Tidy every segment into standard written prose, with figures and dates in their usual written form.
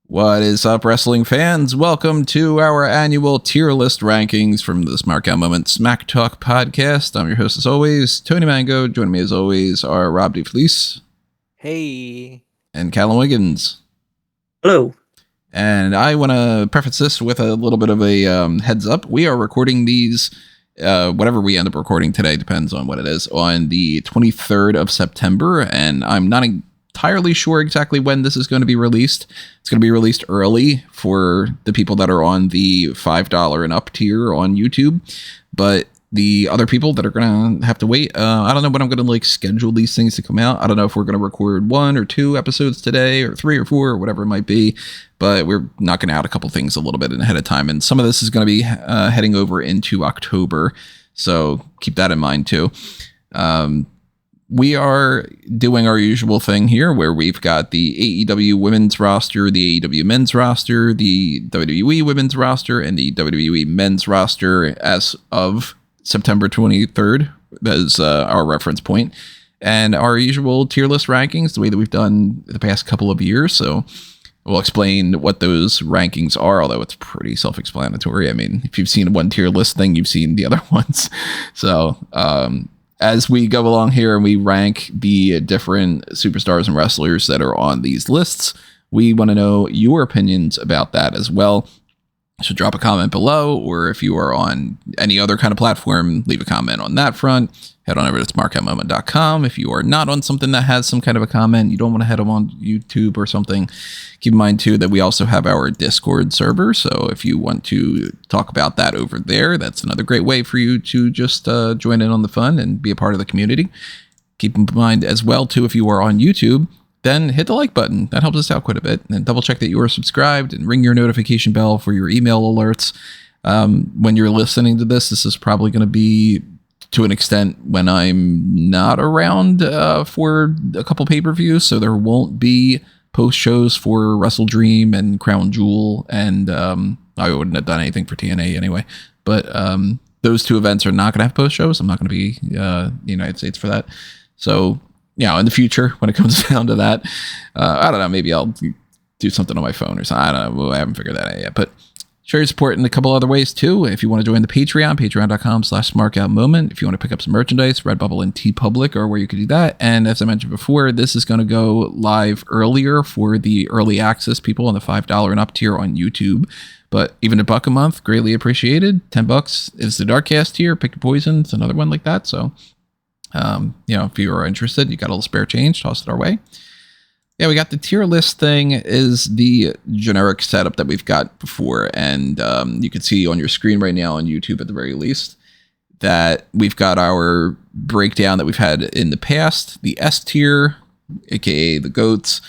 What is up, wrestling fans? Welcome to our annual tier list rankings from the Smark Moment Smack Talk podcast. I'm your host, as always, Tony Mango. Joining me, as always, are Rob DeFelice. Hey. And Callum Wiggins. Hello. And I want to preface this with a little bit of a heads up. We are recording these, whatever we end up recording today, depends on what it is, on the 23rd of September. And I'm not entirely sure exactly when this is going to be released. It's going to be released early for the people that are on the $5 and up tier on YouTube, but the other people that are going to have to wait, I don't know when I'm going to schedule these things to come out. I don't know if we're going to record 1 or 2 episodes today, or 3 or 4, or whatever it might be, but we're knocking out a couple things a little bit ahead of time, and some of this is going to be heading over into October, so keep that in mind too. We are doing our usual thing here where we've got the AEW women's roster, the AEW men's roster, the WWE women's roster, and the WWE men's roster as of September 23rd. That is our reference point. And our usual tier list rankings, the way that we've done the past couple of years. So we'll explain what those rankings are, although it's pretty self-explanatory. I mean, if you've seen one tier list thing, you've seen the other ones. So, as we go along here and we rank the different superstars and wrestlers that are on these lists, we want to know your opinions about that as well. So drop a comment below, or if you are on any other kind of platform, leave a comment on that front. Head on over to smarkmoment.com. If you are not on something that has some kind of a comment, you don't want to head on YouTube or something, keep in mind too that we also have our Discord server. So if you want to talk about that over there, that's another great way for you to just join in on the fun and be a part of the community. Keep in mind as well too, if you are on YouTube, then hit the like button. That helps us out quite a bit. And double check that you are subscribed and ring your notification bell for your email alerts. When you're listening to this is probably going to be to an extent when I'm not around for a couple pay-per-views, so there won't be post shows for Wrestle Dream and Crown Jewel, and I wouldn't have done anything for TNA anyway. But those two events are not going to have post shows. I'm not going to be in the United States for that. So, in the future, when it comes down to that, I don't know, maybe I'll do something on my phone or something. I don't know. Well, I haven't figured that out yet, but share your support in a couple other ways too. If you want to join the Patreon, patreon.com/smarkoutmoment. If you want to pick up some merchandise, Redbubble and TeePublic are where you can do that. And as I mentioned before, this is going to go live earlier for the early access people on the $5 and up tier on YouTube. But even $1 a month, greatly appreciated. $10 is the Darkcast tier. Pick your poison. It's another one like that. So, if you are interested, you got a little spare change, toss it our way. Yeah, we got the tier list thing is the generic setup that we've got before. And you can see on your screen right now on YouTube at the very least that we've got our breakdown that we've had in the past. The S tier, aka the GOATs.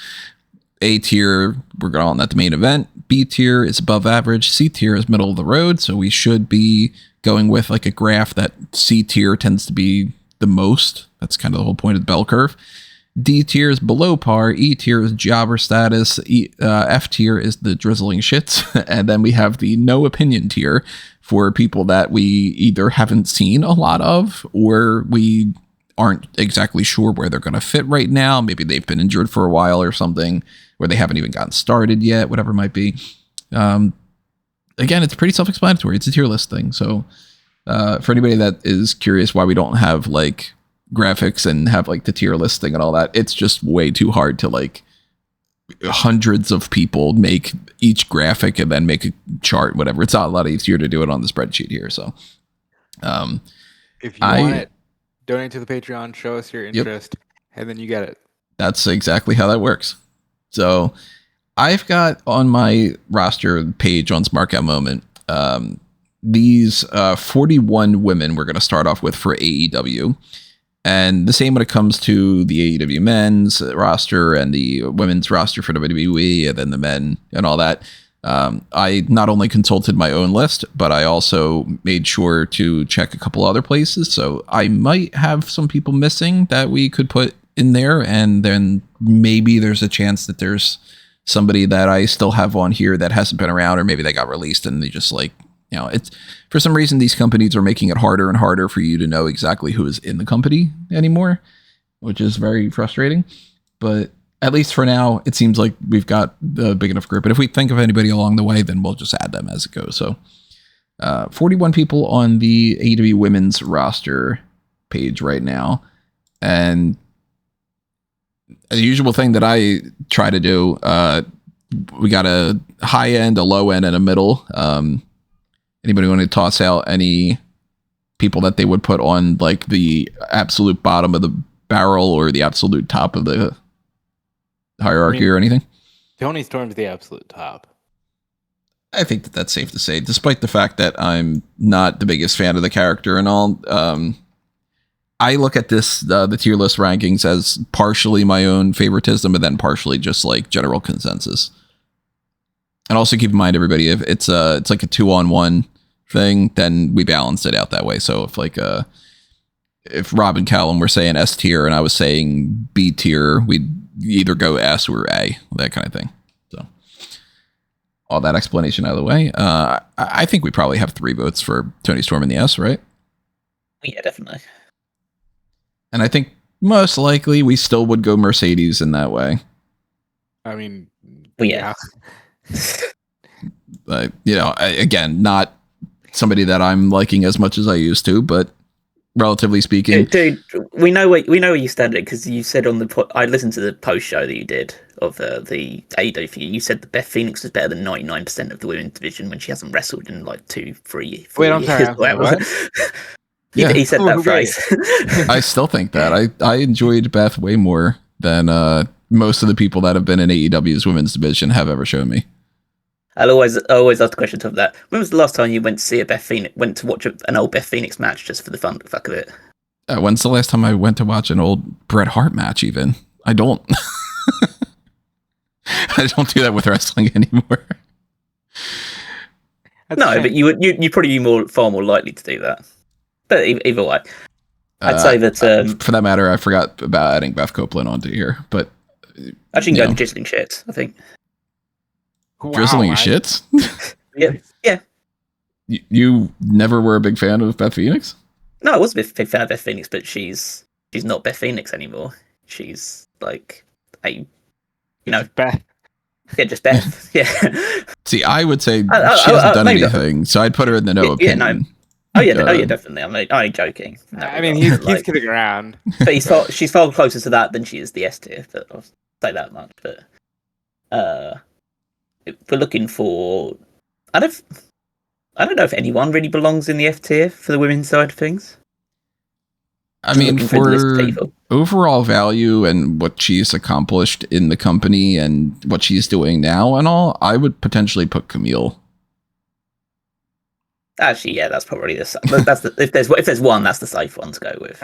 A tier, we're going at the main event. B tier is above average. C tier is middle of the road. So we should be going with a graph that C tier tends to be the most. That's kind of the whole point of the bell curve. D tier is below par. E tier is jobber status. F tier is the drizzling shits. And then we have the no opinion tier for people that we either haven't seen a lot of, or we aren't exactly sure where they're going to fit right now. Maybe they've been injured for a while or something, where they haven't even gotten started yet, whatever it might be. Again, it's pretty self-explanatory. It's a tier list thing. So for anybody that is curious why we don't have graphics and have the tier list thing and all that, it's just way too hard to hundreds of people make each graphic and then make a chart, whatever. It's a lot easier to do it on the spreadsheet here. So if you want it, donate to the Patreon, show us your interest, and then you get it. That's exactly how that works. So I've got on my roster page on Smark Out Moment these 41 women we're going to start off with for AEW. And the same when it comes to the AEW men's roster and the women's roster for WWE, and then the men and all that. I not only consulted my own list, but I also made sure to check a couple other places. So I might have some people missing that we could put in there. And then maybe there's a chance that there's somebody that I still have on here that hasn't been around, or maybe they got released and they just it's for some reason, these companies are making it harder and harder for you to know exactly who is in the company anymore. which is very frustrating. But at least for now, it seems like we've got the big enough group. But if we think of anybody along the way, then we'll just add them as it goes. So 41 people on the AEW women's roster page right now. And the usual thing that I try to do, we got a high end, a low end, and a middle. Anybody want to toss out any people that they would put on like the absolute bottom of the barrel or the absolute top of the hierarchy or anything? Tony Storm's the absolute top. I think that's safe to say, despite the fact that I'm not the biggest fan of the character and all. I look at this, the tier list rankings as partially my own favoritism and then partially just like general consensus. And also keep in mind, everybody, if it's like a 2-on-1 thing, then we balance it out that way. So if Rob and Callum were saying S tier and I was saying B tier, we'd either go S or A, that kind of thing. So all that explanation out of the way. I think we probably have 3 votes for Tony Storm in the S, right? Yeah, definitely. And I think most likely we still would go Mercedes in that way. I mean, yeah. But, again, not somebody that I'm liking as much as I used to, but relatively speaking, dude, we know where you stand it because you said on I listened to the post show that you did of the AEW for you. You said that Beth Phoenix was better than 99% of the women's division when she hasn't wrestled in like 2, 3, 4 Wait, I'm years. sorry. What? He said that phrase. I still think that I enjoyed Beth way more than most of the people that have been in AEW's women's division have ever shown me. I always ask the question of that. When was the last time you went to see went to watch an old Beth Phoenix match just for the fuck of it? When's the last time I went to watch an old Bret Hart match? Even I don't. I don't do that with wrestling anymore. But you probably be far more likely to do that. But either way, I'd say that for that matter, I forgot about adding Beth Copeland onto here. But actually, you can go to Jizzling Shits, I think. Wow, Drizzling Shits? Yeah. You never were a big fan of Beth Phoenix? No, I was a big fan of Beth Phoenix, but she's not Beth Phoenix anymore. She's like Beth. Yeah, just Beth. Yeah. See, I would say she hasn't done anything, so I'd put her in the no opinion. Yeah, no. Oh yeah, definitely. I'm only joking. I mean, he's kidding around. But she's far closer to that than she is the S tier. I'll say that much. But if we're looking for, I don't know if anyone really belongs in the F tier for the women's side of things. I mean, for overall value and what she's accomplished in the company and what she's doing now and all, I would potentially put Camille. Actually, yeah, that's probably if there's one, that's the safe one to go with.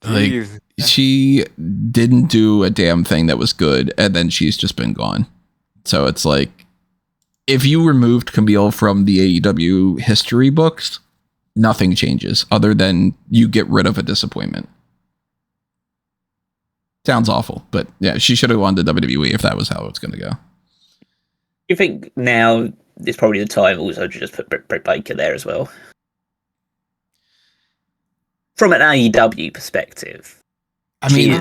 Like, she didn't do a damn thing that was good, and then she's just been gone. So it's like, if you removed Camille from the AEW history books, nothing changes other than you get rid of a disappointment. Sounds awful, but yeah, she should have gone to WWE if that was how it's going to go. You think now is probably the time also to just put Britt Baker there as well? From an AEW perspective, I mean,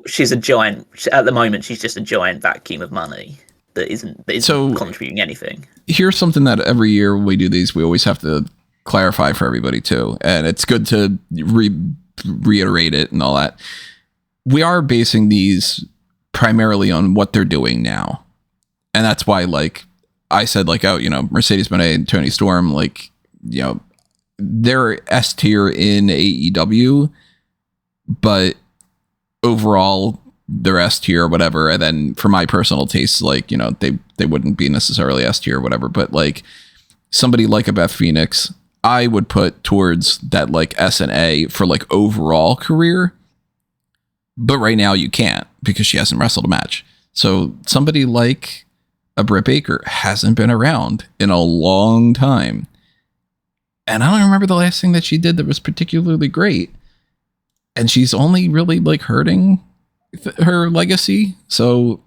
she's a giant. At the moment, she's just a giant vacuum of money that isn't contributing anything. Here's something that every year we do these, we always have to clarify for everybody too, and it's good to reiterate it and all that. We are basing these primarily on what they're doing now, and that's why, like I said, like, Mercedes Moné and Tony Storm, like, they're S tier in AEW, but overall they're S tier or whatever. And then for my personal taste, like, they wouldn't be necessarily S tier or whatever, but like somebody like a Beth Phoenix, I would put towards that like S and A for like overall career. But right now you can't because she hasn't wrestled a match. So somebody like a Britt Baker hasn't been around in a long time. And I don't remember the last thing that she did that was particularly great. And she's only really like hurting her legacy. So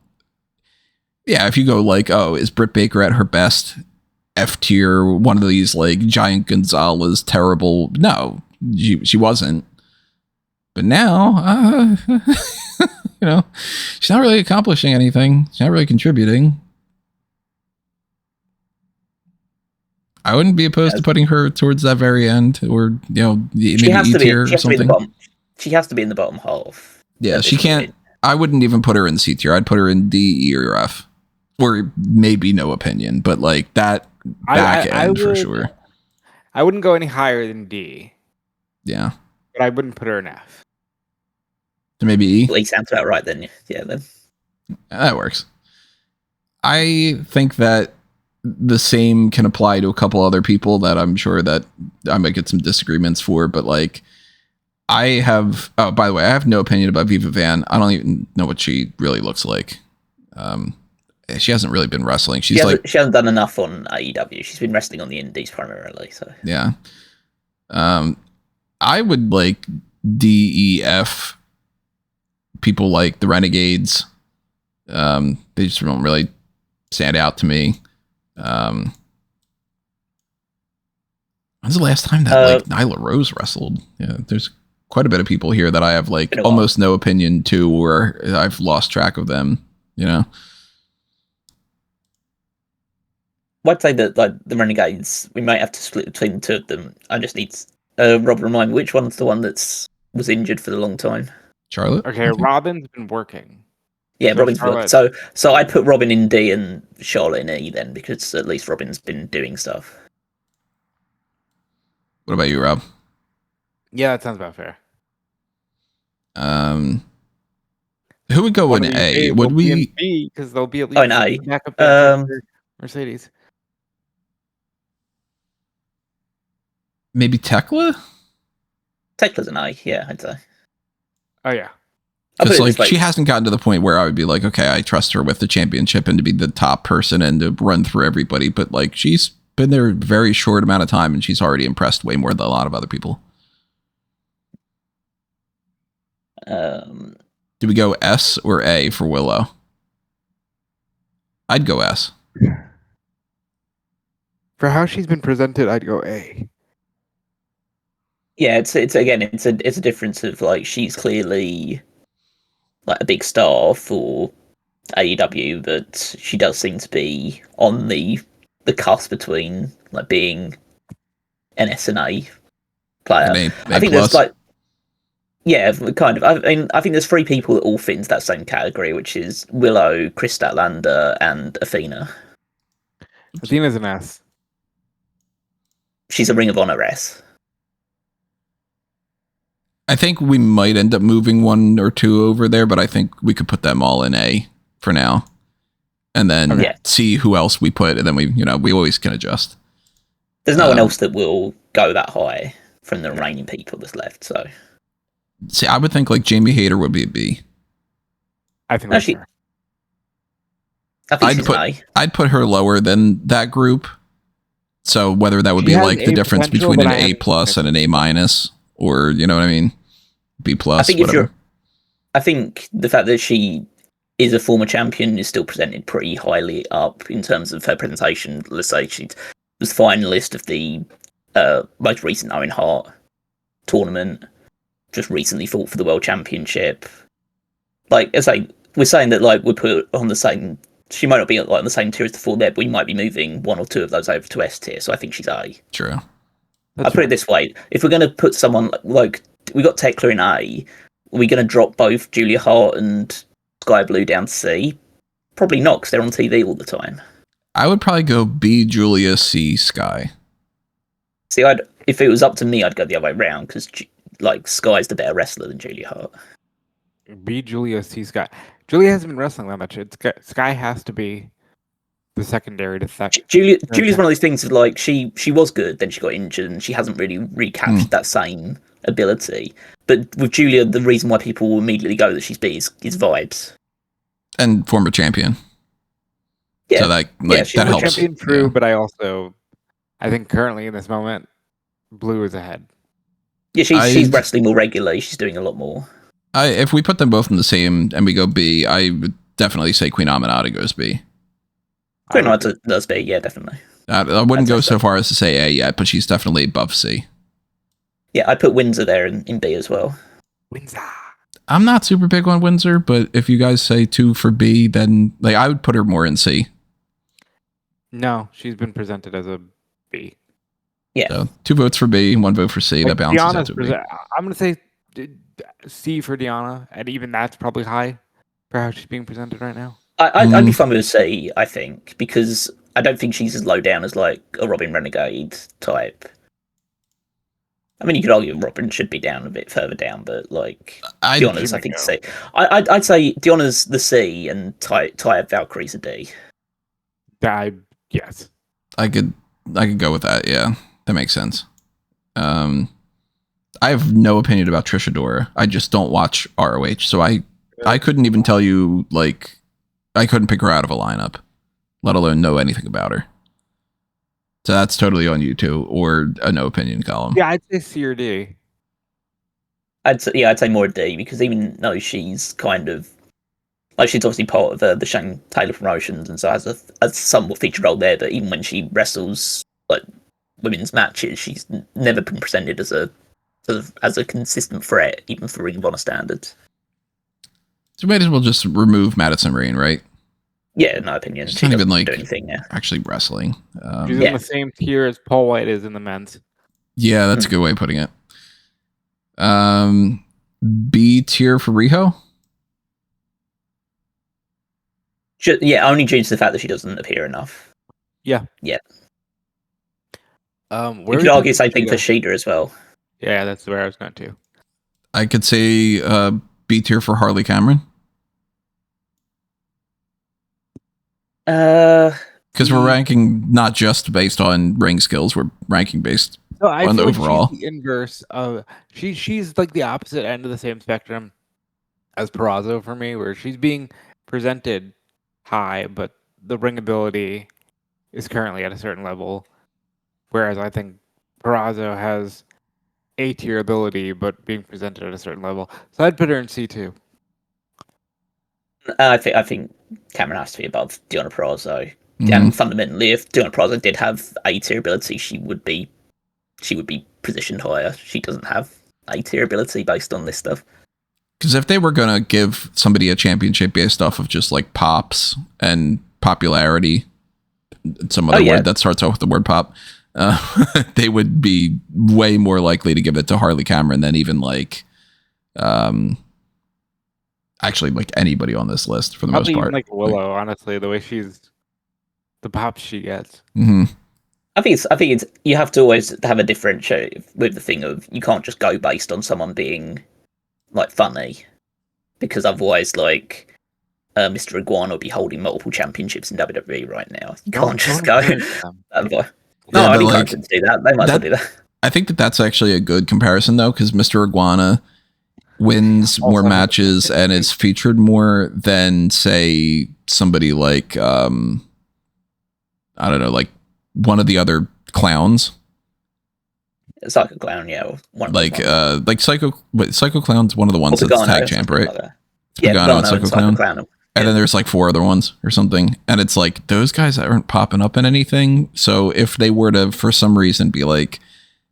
yeah, if you go like, oh, is Britt Baker at her best? F tier, one of these like Giant Gonzalez terrible. No, she wasn't. But now, she's not really accomplishing anything. She's not really contributing. I wouldn't be opposed to putting her towards that very end, or maybe E tier or something. She has to be in the bottom half. Yeah, she can't. I wouldn't even put her in C tier. I'd put her in D, E, or F, or maybe no opinion. But like that back end for sure. I wouldn't go any higher than D. Yeah, but I wouldn't put her in F. So maybe E. Well, sounds about right then. Yeah, then that works. I think that the same can apply to a couple other people that I'm sure that I might get some disagreements for, but like I have, by the way, I have no opinion about Viva Van. I don't even know what she really looks like. She hasn't really been wrestling. She hasn't done enough on AEW. She's been wrestling on the indies primarily. So yeah. I would like D, E, F people like the Renegades. They just don't really stand out to me. When's the last time that Nyla Rose wrestled? Yeah, there's quite a bit of people here that I have like almost no opinion to, or I've lost track of them. I'd say that like the Renegades, we might have to split between the two of them. I just need Rob remind me which one's the one was injured for a long time. Charlotte. Okay, Robin's been working. Yeah, Robin's worked. So I'd put Robin in D and Charlotte in E then, because at least Robin's been doing stuff. What about you, Rob? Yeah, that sounds about fair. Who would go in A? Would we in B, because they'll be at least in A. Backup Mercedes. Maybe Tekla? Tekla's an A, yeah, I'd say. Oh yeah. Because like she hasn't gotten to the point where I would be like, okay, I trust her with the championship and to be the top person and to run through everybody. But like she's been there a very short amount of time and she's already impressed way more than a lot of other people. Do we go S or A for Willow? I'd go S. For how she's been presented, I'd go A. Yeah, it's a difference of like she's clearly like a big star for AEW, but she does seem to be on the cusp between like being an S and A player. I think there's like kind of. I think there's three people that all fit into that same category, which is Willow, Chris Statlander, and Athena. Athena's an S. She's a Ring of Honor S. I think we might end up moving one or two over there, but I think we could put them all in A for now, and then see who else we put, and then we always can adjust. There's no one else that will go that high from the remaining people that's left. So, see, I would think like Jamie Hayter would be a B. I think that's fair. I think I'd put her lower than that group. So whether that would be like the difference between an A plus and an A minus, or you know what I mean, B plus. I think the fact that she is a former champion is still presented pretty highly up in terms of her presentation. Let's say she was finalist of the most recent Owen Hart tournament. Just recently fought for the world championship. Like, as we're saying that like we put on the same. She might not be like on the same tier as the four there, but we might be moving one or two of those over to S tier. So I think she's A. True. I'll put it this way: if we're going to put someone like we got Tekla in A, are we going to drop both Julia Hart and Sky Blue down to C? Probably not, because they're on TV all the time. I would probably go B Julia, C Sky. See, if it was up to me, I'd go the other way around because like Sky's the better wrestler than Julia Hart. B Julia, C Sky. Julia hasn't been wrestling that much. Sky has to be the secondary to that. Julia's one of those things of like she was good, then she got injured, and she hasn't really recaptured that same ability. But with Julia, the reason why people will immediately go that she's B is vibes and former champion. Yeah, so that helps. Champion, true, but I think currently in this moment, Blue is ahead. Yeah, she's wrestling more regularly. She's doing a lot more. If we put them both in the same and we go B, I would definitely say Queen Aminata goes B. Queen Aminata does B, yeah, definitely. I wouldn't go so far as to say A yet, but she's definitely above C. Yeah, I put Windsor there in B as well. Windsor. I'm not super big on Windsor, but if you guys say 2 for B, then like I would put her more in C. No, she's been presented as a B. Yeah. So 2 votes for B, 1 vote for C. That balances out to a B. I'm going to say C for Deanna, and even that's probably high for how she's being presented right now. I'd be fine with a C, I think, because I don't think she's as low down as like a Robin Renegade type. I mean, you could argue Robin should be down a bit further down, but like Deanna's, I think C. I'd say Deanna's the C and Ty Valkyrie's a D. Yes, I could go with that. Yeah, that makes sense. I have no opinion about Trish Adora. I just don't watch ROH, so I couldn't even tell you, like, I couldn't pick her out of a lineup, let alone know anything about her. So that's totally on you too, or a no opinion column. Yeah, I'd say C or D. I'd say more D, because even though she's kind of like, she's obviously part of the Shane Taylor promotions and so has a somewhat featured role there, but even when she wrestles like women's matches, she's never been presented as a consistent threat, even for Ring of Honor standards. So we might as well just remove Madison Rayne, right? Yeah, in my opinion. She's not even like do anything now. Actually wrestling. She's in the same tier as Paul White is in the men's. Yeah, that's a good way of putting it. B tier for Riho. Only due to the fact that she doesn't appear enough. Yeah. Yeah. You could argue the same thing for Shida as well. Yeah, that's where I was going to. I could say B tier for Harley Cameron. Because we're ranking not just based on ring skills, we're ranking based on the overall. She's the inverse of she's like the opposite end of the same spectrum as Peraza for me, where she's being presented high, but the ring ability is currently at a certain level. Whereas I think Peraza has A tier ability, but being presented at a certain level. So I'd put her in C2. I think Cameron has to be above Deonna Purrazzo. And fundamentally, if Deonna Purrazzo did have A tier ability, she would be positioned higher. She doesn't have A tier ability based on this stuff. Because if they were gonna give somebody a championship based off of just like pops and popularity, some other word that starts off with the word pop, they would be way more likely to give it to Harley Cameron than even like actually like anybody on this list for the most part. Like Willow, honestly, the way the pops she gets. Mm-hmm. I think it's you have to always have a differentiate with the thing of you can't just go based on someone being like funny, because otherwise like Mr. Iguana will be holding multiple championships in WWE right now. You can't just go. No, I think I can do that. They might as well do that. I think that's actually a good comparison though, because Mr. Iguana wins more matches and is featured more than say somebody like I don't know, like one of the other clowns. Psycho Clown, yeah. Like Psycho Clown's one of the ones that's tag champ, right? Like Pagano and Psycho Clown. And then there's like 4 other ones or something. And it's like, those guys aren't popping up in anything. So if they were to, for some reason, be like,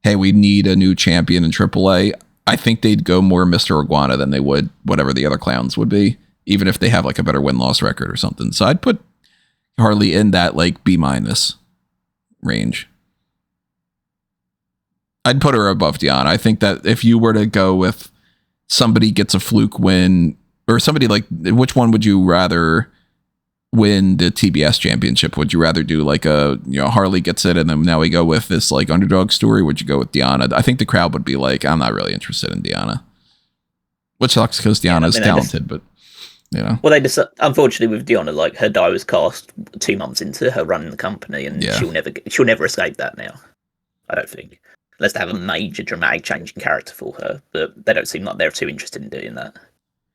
hey, we need a new champion in AAA, I think they'd go more Mr. Iguana than they would whatever the other clowns would be, even if they have like a better win-loss record or something. So I'd put Harley in that like B- range. I'd put her above Deanna. I think that if you were to go with somebody gets a fluke win, or somebody like, which one would you rather win the TBS championship? Would you rather do like Harley gets it and then now we go with this like underdog story? Would you go with Deanna? I think the crowd would be like, I'm not really interested in Deanna, which sucks because Deanna is talented, but you know. Well, they just unfortunately with Deanna, like her die was cast 2 months into her running the company, and she'll never escape that now. I don't think, unless they have a major dramatic change in character for her, but they don't seem like they're too interested in doing that.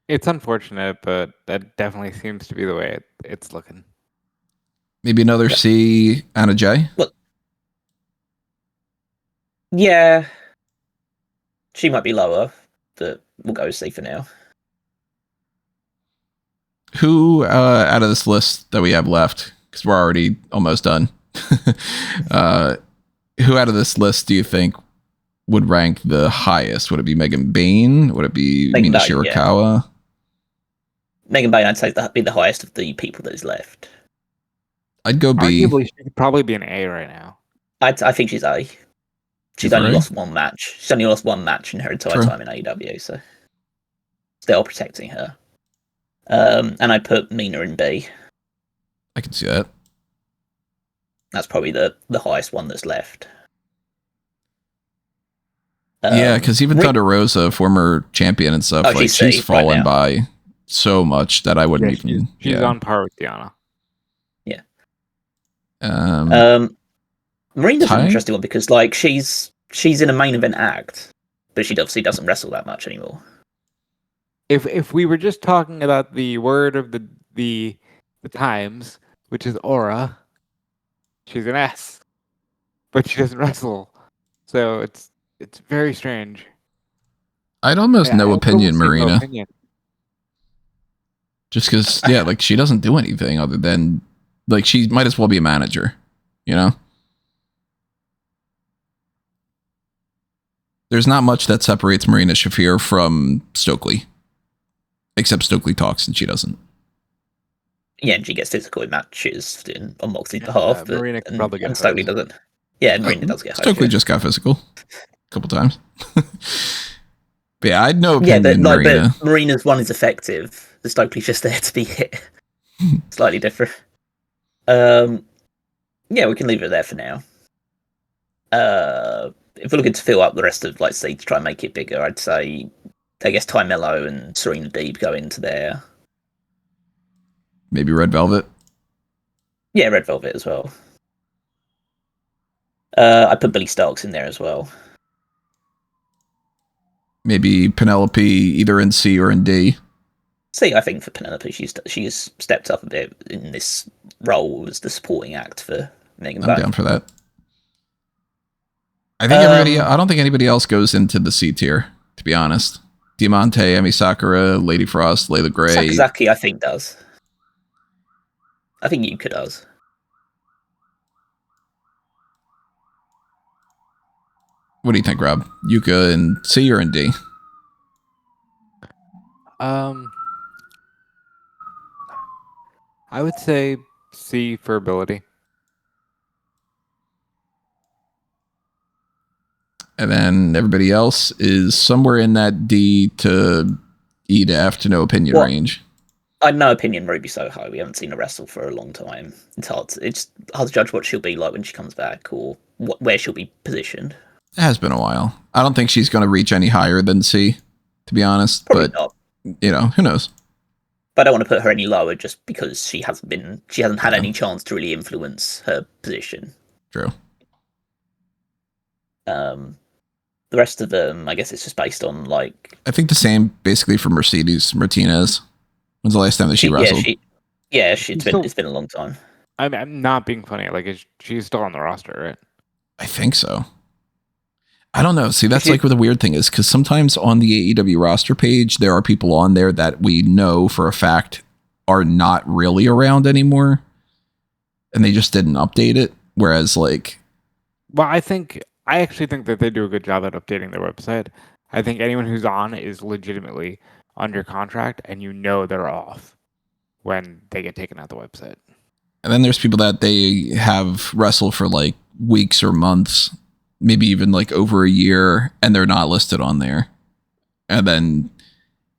It's unfortunate, but that definitely seems to be the way it's looking. Maybe another C, Anna Jay? Well, yeah. She might be lower, but we'll go C for now. Who out of this list that we have left, because we're already almost done, who out of this list do you think would rank the highest? Would it be Megan Bain? Would it be Megan Mina Bain, yeah. Shirakawa? Megan Bain, I'd say that'd be the highest of the people that is left. I'd go B. Arguably, she could probably be an A right now. I think she's A. She's for only A? lost one match. She's only lost one match in her entire True. time in AEW, so still protecting her. And I put Mina in B. I can see that. That's probably the highest one that's left. Yeah, because even Thunder Rosa, former champion and stuff, like she's fallen right by so much that I wouldn't even. She's on par with Diana. Yeah. Marina's an interesting one because like she's in a main event act, but she obviously doesn't wrestle that much anymore. If we were just talking about the word of the times, which is aura, she's an S, but she doesn't wrestle, so it's very strange. I'd almost no opinion, Marina. No opinion. Just because, yeah, like she doesn't do anything other than, like, she might as well be a manager, you know? There's not much that separates Marina Shafir from Stokely, except Stokely talks and she doesn't. Yeah, and she gets physical in matches on Moxley's behalf, but Marina can probably get Stokely doesn't. Yeah, Marina does get hurt. Stokely just got physical a couple times. But yeah, I'd no opinion, Marina. But Marina's one is effective. The Stokely's just there to be hit. Slightly different. Yeah, we can leave it there for now. If we're looking to fill up the rest of, like, say, to try and make it bigger, I'd say, I guess Ty Mello and Serena Deeb go into there. Maybe Red Velvet. Yeah, Red Velvet as well. I put Billy Starks in there as well. Maybe Penelope, either in C or in D. C, I think, for Penelope, she's stepped up a bit in this role as the supporting act for Megan Bain. I'm down for that. I think I don't think anybody else goes into the C tier, to be honest. Diamante, Emi Sakura, Lady Frost, Layla Gray. Sakazaki, I think, does. I think Yuka does. What do you think, Rob? Yuka in C or in D? I would say C for ability. And then everybody else is somewhere in that D to E to F to no opinion range. I had no opinion Ruby Soho. We haven't seen her wrestle for a long time. It's hard to judge what she'll be like when she comes back or where she'll be positioned. It has been a while. I don't think she's going to reach any higher than C, to be honest. Probably but not. You know, who knows? But I don't want to put her any lower just because she hasn't had any chance to really influence her position. True. The rest of them, I guess it's just based on, like... I think the same, basically, for Mercedes Martinez. When's the last time that she wrestled? It's been a long time. I'm not being funny. Like, she's still on the roster, right? I think so. I don't know. See, that's like what the weird thing is, because sometimes on the AEW roster page, there are people on there that we know for a fact are not really around anymore, and they just didn't update it. Whereas, like... Well, I actually think that they do a good job at updating their website. I think anyone who's on is legitimately under contract, and you know they're off when they get taken out the website. And then there's people that they have wrestled for like weeks or months, maybe even like over a year, and they're not listed on there. And then,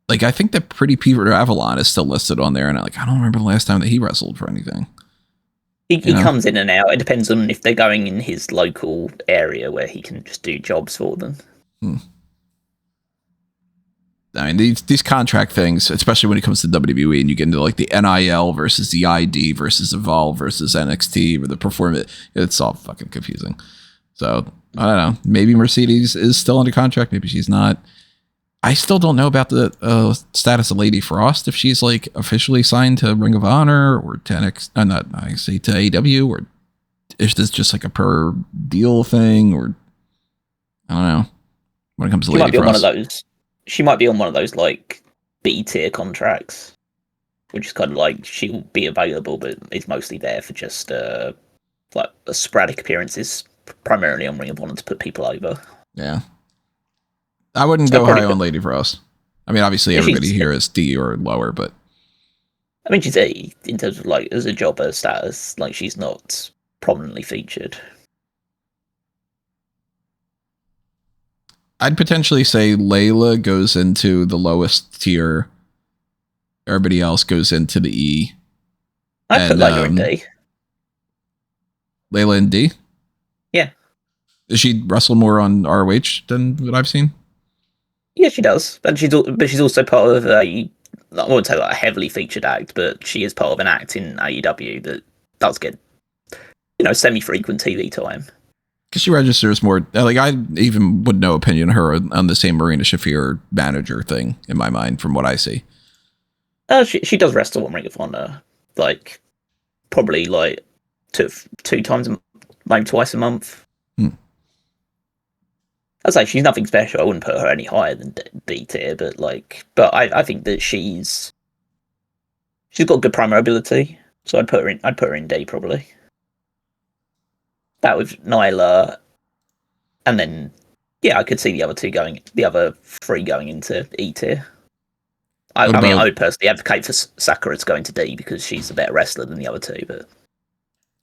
like, I think that Pretty Peter Avalon is still listed on there, and I don't remember the last time that he wrestled for anything. He comes in and out. It depends on if they're going in his local area where he can just do jobs for them. I mean, these contract things, especially when it comes to WWE and you get into like the NIL versus the ID versus Evolve versus NXT or the Performance, it's all fucking confusing. So, I don't know. Maybe Mercedes is still under contract. Maybe she's not. I still don't know about the status of Lady Frost, if she's like officially signed to Ring of Honor or to to AEW, or is this just like a per deal thing, or I don't know. When it comes to Lady Frost, she might be on one of those like B tier contracts, which is kind of like she'll be available, but is mostly there for just like sporadic appearances, primarily on Ring of Honor to put people over. Yeah. I wouldn't I'd go probably high on put- Lady Frost. I mean, obviously Yeah, everybody she's- here is D or lower, but I mean, she's A in terms of like as a jobber status. Like she's not prominently featured. I'd potentially say Layla goes into the lowest tier. Everybody else goes into the E. I'd put And, Layla in D. Layla in D? Yeah. Does she wrestle more on ROH than what I've seen? Yeah, she does, but she's also part of a. I wouldn't say like a heavily featured act, but she is part of an act in AEW that does get, semi-frequent TV time. Because she registers more. Like, I even would no opinion of her on the same Marina Shafir manager thing in my mind, from what I see. She does wrestle on Ring of Honor, like probably like two times, maybe twice a month. I'd say she's nothing special. I wouldn't put her any higher than D tier, but I think that she's got good promo ability, so I'd put her in D probably. That with Nyla, and then I could see the other three going into E tier. I would personally advocate for Sakura to go into D because she's a better wrestler than the other two. But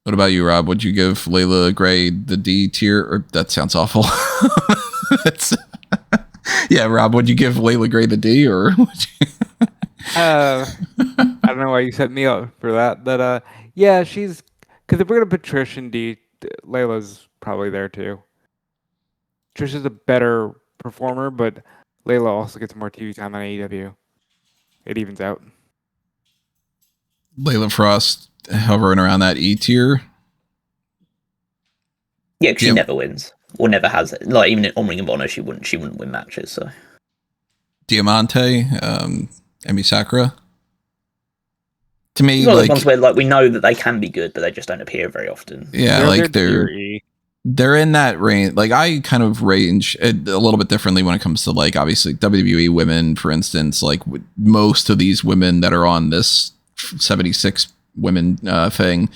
what about you, Rob? Would you give Layla Gray the D tier? Or that sounds awful. Yeah, Rob, would you give Layla Gray the D, or would you? I don't know why you set me up for that. But yeah, she's because if we're gonna put Trish in D, Layla's probably there too. Trish is a better performer, but Layla also gets more TV time on AEW. It evens out. Layla Frost hovering around that E tier. yeah, 'cause she never wins or never has it. Like even on Ring of Honor, she wouldn't win matches. So Diamante, Emi Sakura. To me, it's one of those like, ones where like we know that they can be good, but they just don't appear very often. yeah, like tier E. they're in that range. Like, I kind of range it a little bit differently when it comes to, like, obviously WWE women, for instance. Like, most of these women that are on this 76 women thing,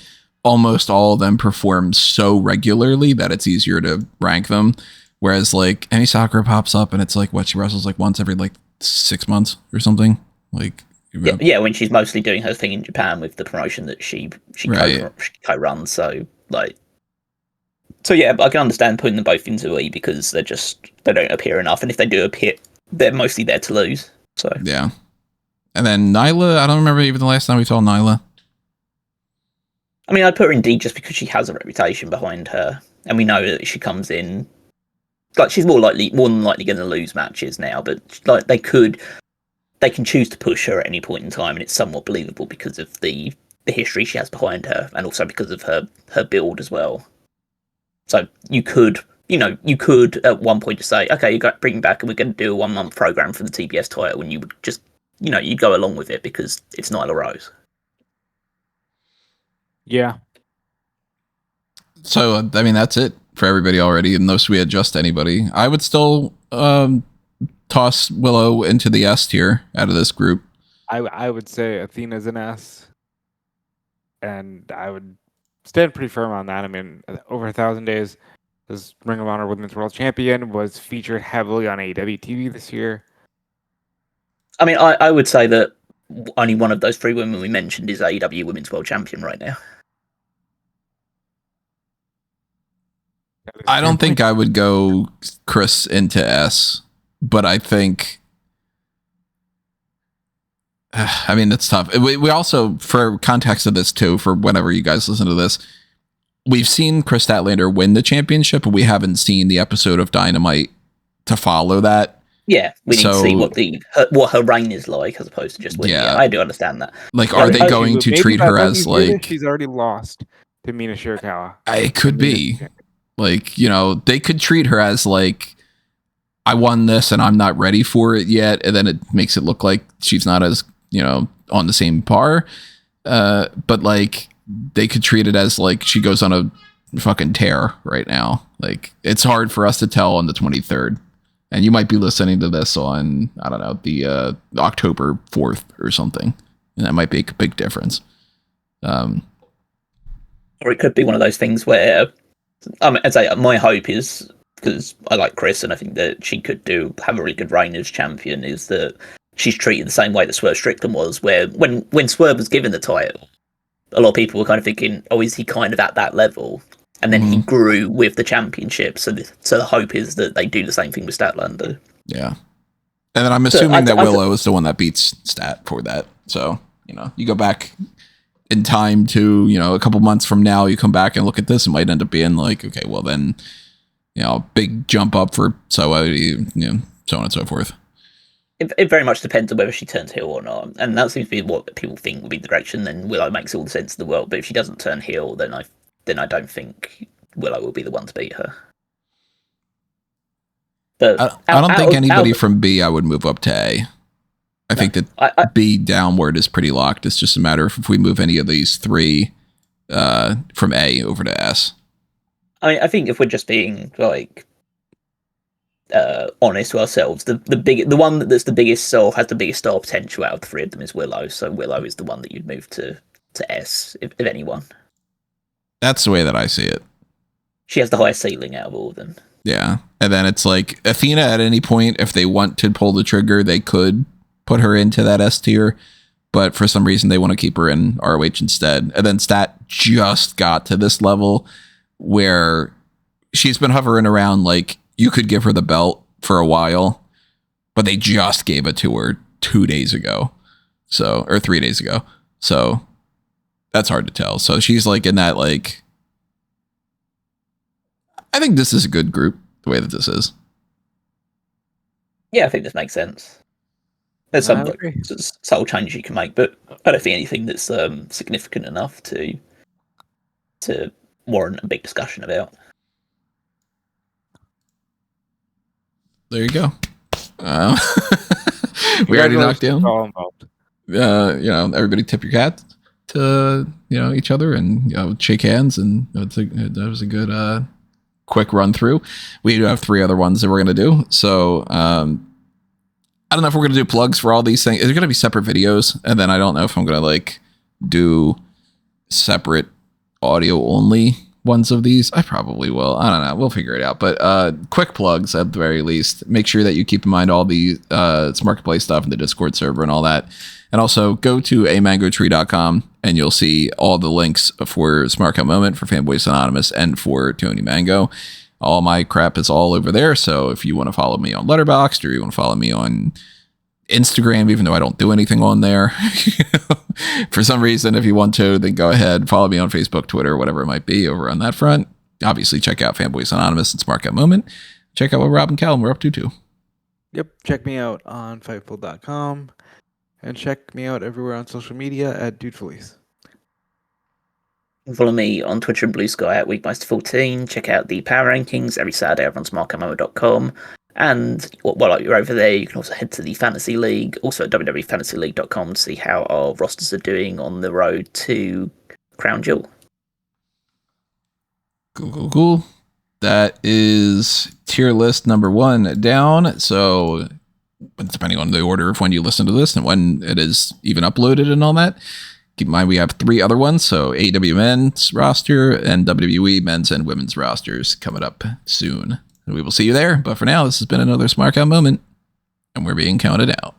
almost all of them perform so regularly that it's easier to rank them. Whereas, like, Emi Sakura pops up and it's like, what, she wrestles like once every like 6 months or something. Like, yeah, when she's mostly doing her thing in Japan with the promotion that she Right. co-runs. So yeah, I can understand putting them both into E because they don't appear enough, and if they do appear, they're mostly there to lose. So yeah. And then Nyla, I don't remember even the last time we saw Nyla. I mean, I'd put her in D just because she has a reputation behind her, and we know that if she comes in, like she's more than likely going to lose matches now, but like they can choose to push her at any point in time, and it's somewhat believable because of the history she has behind her, and also because of her build as well. So you could at one point just say, okay, you got bring back, and we're going to do a 1 month program for the TBS title, and you would just you'd go along with it because it's Nyla Rose. Yeah. So, I mean, that's it for everybody already, unless we adjust anybody. I would still toss Willow into the S tier out of this group. I would say Athena's an S, and I would stand pretty firm on that. I mean, over 1,000 days as Ring of Honor Women's World Champion, was featured heavily on AEW TV this year. I mean, I would say that only one of those three women we mentioned is AEW Women's World Champion right now. I don't think I would go Chris into S, but I think, I mean, it's tough. We also, for context of this too, for whenever you guys listen to this, we've seen Chris Statlander win the championship, but we haven't seen the episode of Dynamite to follow that. Yeah, we need to see what her reign is like, as opposed to just winning. Yeah, I do understand that. Like, are they going to treat her as like she's already lost to Mina Shirakawa? It could be. Like, they could treat her as like, I won this and I'm not ready for it yet, and then it makes it look like she's not as, on the same par. But like, they could treat it as like she goes on a fucking tear right now. Like, it's hard for us to tell on the 23rd. And you might be listening to this on, I don't know, the October 4th or something. And that might make a big difference. Or it could be one of those things where, I'd say my hope is because I like Chris and I think that she could have a really good reign as champion, is that she's treated the same way that Swerve Strickland was, where when Swerve was given the title, a lot of people were kind of thinking, oh, is he kind of at that level? And then he grew with the championship, so the hope is that they do the same thing with Statlander. Yeah. And then I'm assuming that Willow is the one that beats Stat for that. So, you go back in time to, a couple months from now, you come back and look at this, it might end up being like, okay, well then, big jump up for so on and so forth. It very much depends on whether she turns heel or not, and that seems to be what people think will be the direction. Then Willow makes all the sense in the world, but if she doesn't turn heel, then I don't think Willow will be the one to beat her. But I don't think anybody from B I would move up to A. I think that B downward is pretty locked. It's just a matter of if we move any of these three from A over to S. I think if we're just being like honest to ourselves, the one that's the biggest soul has the biggest star potential out of the three of them is Willow. So Willow is the one that you'd move to S if anyone. That's the way that I see it. She has the highest ceiling out of all of them. Yeah, and then it's like Athena at any point, if they want to pull the trigger, they could put her into that S tier, but for some reason they want to keep her in ROH instead. And then Stat just got to this level where she's been hovering around like you could give her the belt for a while, but they just gave it to her 2 days ago. Or 3 days ago. So that's hard to tell. So she's like in that, like, I think this is a good group the way that this is. Yeah, I think this makes sense. There's some subtle changes you can make, but I don't think anything that's significant enough to warrant a big discussion about. There you go. We already knocked down. Everybody tip your hat to each other and shake hands, and that was a good quick run through. We do have 3 other ones that we're gonna do. So I don't know if we're gonna do plugs for all these things. Is there gonna be separate videos? And then I don't know if I'm gonna do separate audio only ones of these. I probably will. I don't know. We'll figure it out. But quick plugs at the very least. Make sure that you keep in mind all the Smark Play stuff in the Discord server and all that. And also go to amangotree.com and you'll see all the links for Smark Out Moment, for Fanboys Anonymous, and for Tony Mango. All my crap is all over there. So if you want to follow me on Letterboxd, or you want to follow me on Instagram, even though I don't do anything on there, for some reason, if you want to, then go ahead, follow me on Facebook, Twitter, whatever it might be over on that front. Obviously, check out Fanboys Anonymous and Smark Out Moment. Check out what Rob and Callum were up to too. Yep, check me out on Fightful.com and check me out everywhere on social media at DudeFelice. Follow me on Twitter and Blue Sky at Weekmeister14. Check out the Power Rankings every Saturday over on smarkoutmoment.com. And while you're over there, you can also head to the Fantasy League, also at www.fantasyleague.com, to see how our rosters are doing on the road to Crown Jewel. Cool. That is tier list number 1 down. So depending on the order of when you listen to this and when it is even uploaded and all that, keep in mind we have 3 other ones. So AEW men's roster and WWE men's and women's rosters coming up soon. And we will see you there. But for now, this has been another Smark Out Moment, and we're being counted out.